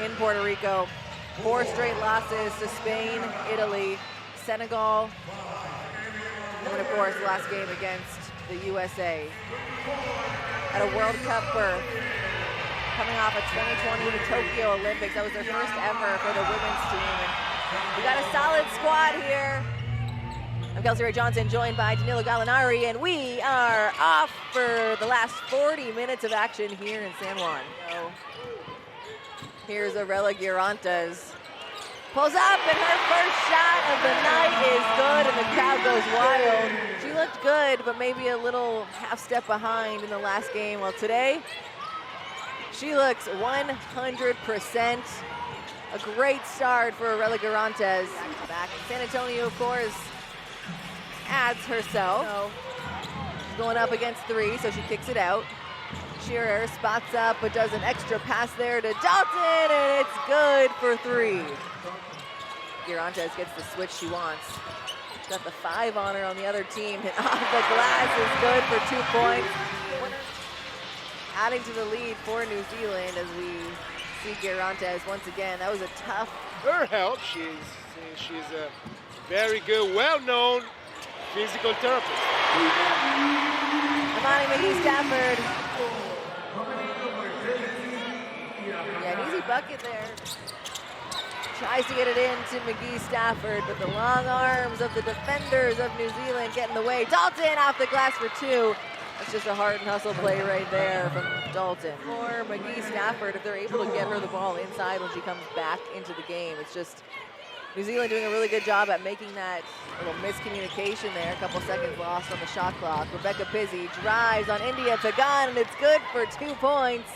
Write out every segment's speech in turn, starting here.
in Puerto Rico. 4 straight losses to Spain, Italy, Senegal, and of course, the last game against the USA. At a World Cup berth, coming off of 2020 the Tokyo Olympics. That was their first ever for the women's team. And we got a solid squad here. I'm Kelsey Ray Johnson, joined by Danilo Gallinari, and we are off for the last 40 minutes of action here in San Juan. So, here's Aurelia Girantes. Pulls up, and her first shot of the night is good, and the crowd goes wild. She looked good, but maybe a little half step behind in the last game. Well, today, she looks 100%. A great start for Aurelia Girantes. Back in San Antonio, of course, adds herself. So, going up against 3, so she kicks it out. Shearer spots up, but does an extra pass there to Dalton, and it's good for 3. Girantes gets the switch she wants. She's got the 5 on her on the other team. Hit off the glass is good for 2 points. Adding to the lead for New Zealand as we see Girantes once again. That was a tough. Her help, she's a very good, well-known physical therapist. Amani McGee-Stafford. Yeah, an easy bucket there. Tries to get it into McGee-Stafford, but the long arms of the defenders of New Zealand get in the way. Dalton off the glass for 2. That's just a hard and hustle play right there from Dalton. For McGee-Stafford, if they're able to get her the ball inside when she comes back into the game, it's just New Zealand doing a really good job at making that little miscommunication there. A couple seconds lost on the shot clock. Rebecca Pizzi drives on India to Gunn, and it's good for 2 points.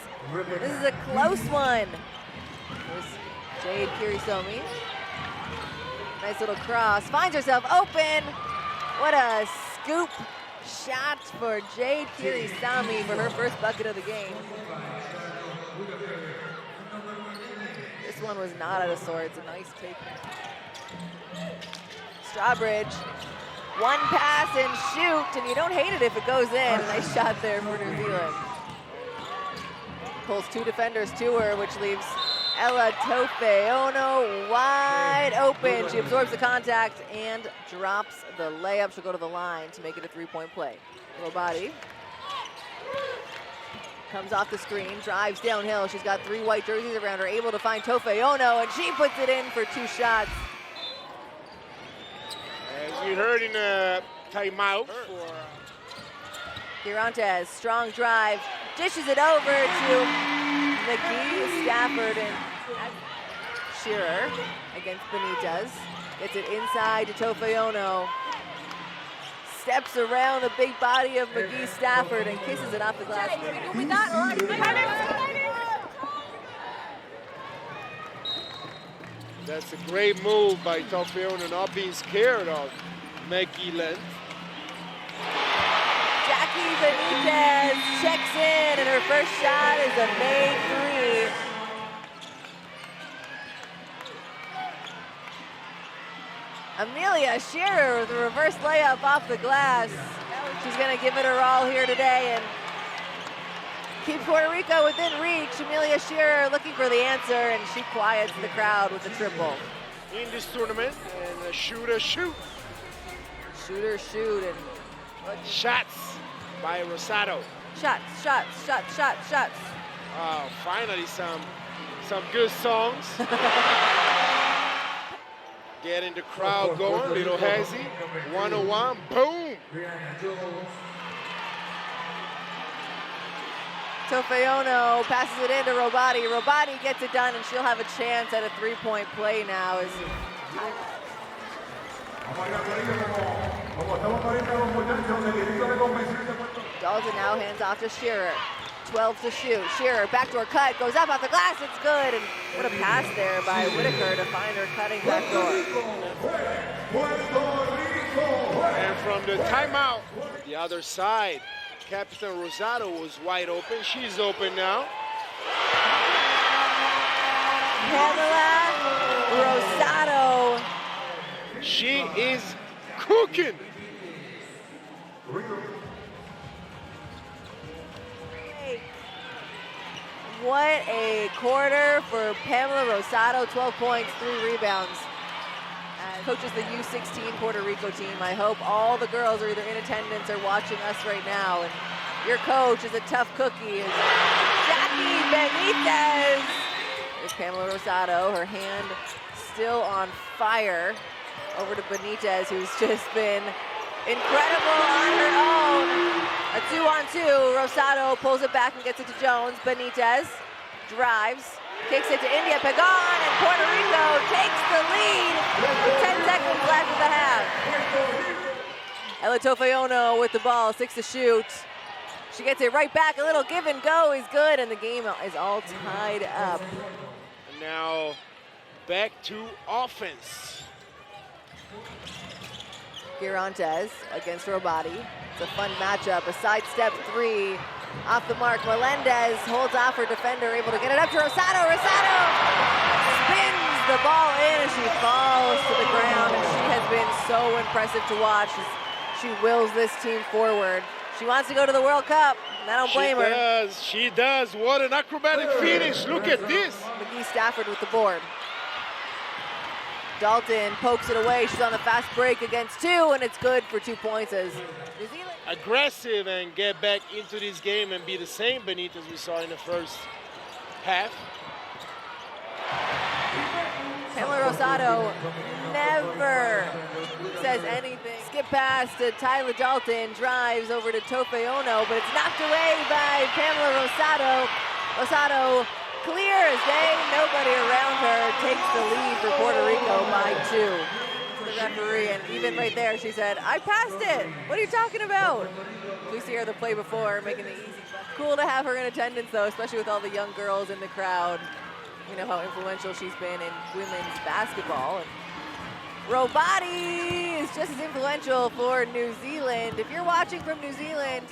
This is a close one. There's Jade Kirisomi. Nice little cross. Finds herself open. What a scoop shot for Jade Kirisomi for her first bucket of the game. This one was not out of sorts. A nice take. Strawbridge. 1 pass and shoot, and you don't hate it if it goes in. Nice shot there for New Zealand. Pulls 2 defenders to her, which leaves Ella Tofeono wide open. She absorbs the contact and drops the layup. She'll go to the line to make it a 3-point play. Robati comes off the screen, drives downhill. She's got 3 white jerseys around her, able to find Tofeono, and she puts it in for 2 shots. As you heard in a timeout. Girantes, strong drive, dishes it over to McGee-Stafford, and Shearer against Benitez. Gets it inside to Tofeono. Steps around the big body of McGee-Stafford and kisses it off the glass. That's a great move by Tofeono, not being scared of Maggie length. Jackie Benitez checks in, and her first shot is a made 3. Amelia Shearer with a reverse layup off the glass. She's going to give it her all here today and keep Puerto Rico within reach. Amelia Shearer looking for the answer, and she quiets the crowd with a triple. In this tournament, and a shooter shoot. Shooter shoot, and shots by Rosado. Shots. Oh, finally some good songs. Getting the crowd going, little hazy. 101, boom. Tofeono passes it into Robati. Robati gets it done, and she'll have a chance at a 3-point play now. Dalton now hands off to Shearer. 12 to shoot. Shearer, backdoor cut, goes up off the glass, it's good. And what a pass there by Whitaker to find her cutting backdoor. And from the timeout, the other side, Captain Rosado was wide open. She's open now. Pamela Rosado. She is cooking. What a quarter for Pamela Rosado, 12 points, 3 rebounds. Coaches the U16 Puerto Rico team. I hope all the girls are either in attendance or watching us right now. And your coach is a tough cookie. Is Jackie Benitez. There's Pamela Rosado, her hand still on fire. Over to Benitez, who's just been incredible on her own. A 2-on-2. Rosado pulls it back and gets it to Jones. Benitez drives, kicks it to India Pagan, and Puerto Rico takes the lead with 10 seconds left of the half. Ella Tofeono with the ball, 6 to shoot. She gets it right back. A little give and go is good, and the game is all tied up. And now back to offense. Girantes against Robati. It's a fun matchup. A sidestep 3 off the mark. Melendez holds off her defender, able to get it up to Rosado. Rosado spins the ball in and she falls to the ground. And she has been so impressive to watch. She wills this team forward. She wants to go to the World Cup, and I don't blame her. She does. What an acrobatic finish. Look at this. McGee Stafford with the board. Dalton pokes it away. She's on the fast break against 2, and it's good for 2 points as New Zealand. Aggressive and get back into this game and be the same Benitez we saw in the first half. Pamela Rosado never says anything. Skip pass to Tyler Dalton, drives over to Tofeono, but it's knocked away by Pamela Rosado. Rosado clear as day, nobody around her, takes the lead for Puerto Rico by 2. The referee, and even right there, she said, I passed it. What are you talking about? We see her the play before, making the easy. Cool to have her in attendance, though, especially with all the young girls in the crowd. You know how influential she's been in women's basketball. And Robati is just as influential for New Zealand. If you're watching from New Zealand,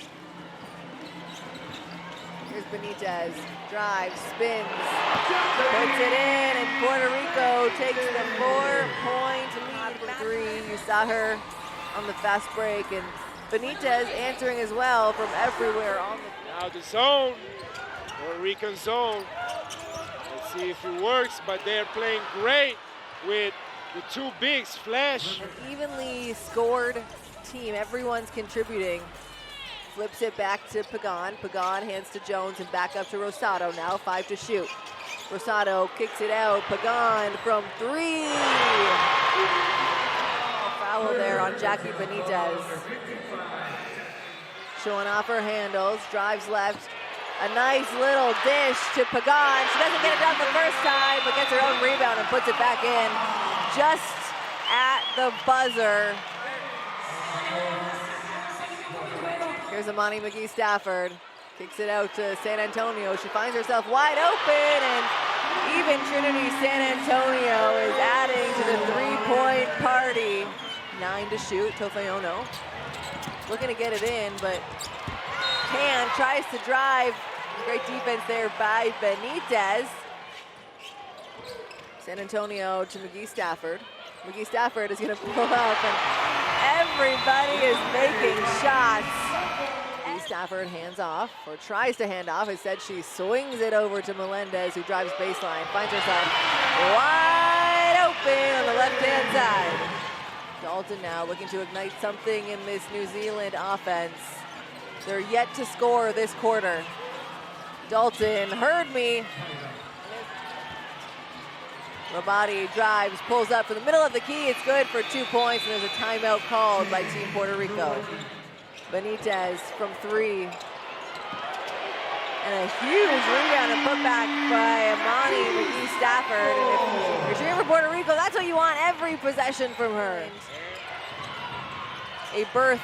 here's Benitez, drives, spins, puts it in, and Puerto Rico takes the 4-point lead from 3. You saw her on the fast break, and Benitez answering as well from everywhere on the. Now the zone, Puerto Rican zone. Let's see if it works, but they're playing great with the 2 bigs, Flash. An evenly scored team, everyone's contributing. Flips it back to Pagan. Pagan hands to Jones and back up to Rosado. Now 5 to shoot. Rosado kicks it out. Pagan from 3. Foul there on Jackie Benitez. Showing off her handles. Drives left. A nice little dish to Pagan. She doesn't get it done the first time, but gets her own rebound and puts it back in just at the buzzer. Here's Amani McGee Stafford. Kicks it out to San Antonio. She finds herself wide open, and even Trinity San Antonio is adding to the 3-point party. 9 to shoot. Tofeono looking to get it in, but tries to drive. Great defense there by Benitez. San Antonio to McGee Stafford. McGee Stafford is going to pull up, and everybody is making shots. McGee Stafford hands off, or tries to hand off. Instead, she swings it over to Melendez, who drives baseline, finds herself wide open on the left-hand side. Dalton now looking to ignite something in this New Zealand offense. They're yet to score this quarter. Dalton heard me. Robati drives, pulls up from the middle of the key. It's good for 2 points, and there's a timeout called by Team Puerto Rico. Benitez from 3. And a huge rebound and put back by Amani McGee Stafford. And if you're cheering for Puerto Rico, that's what you want every possession from her. A berth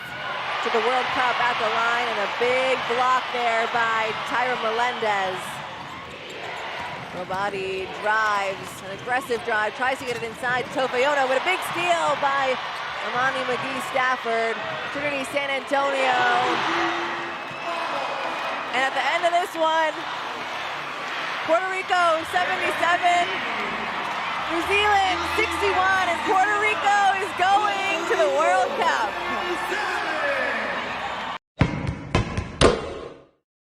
to the World Cup at the line, and a big block there by Tyra Melendez. Robati drives, an aggressive drive, tries to get it inside to Tofeono, but a big steal by Amani McGee Stafford. Trinity San Antonio. And at the end of this one, Puerto Rico 77, New Zealand 61, and Puerto Rico is going to the World Cup.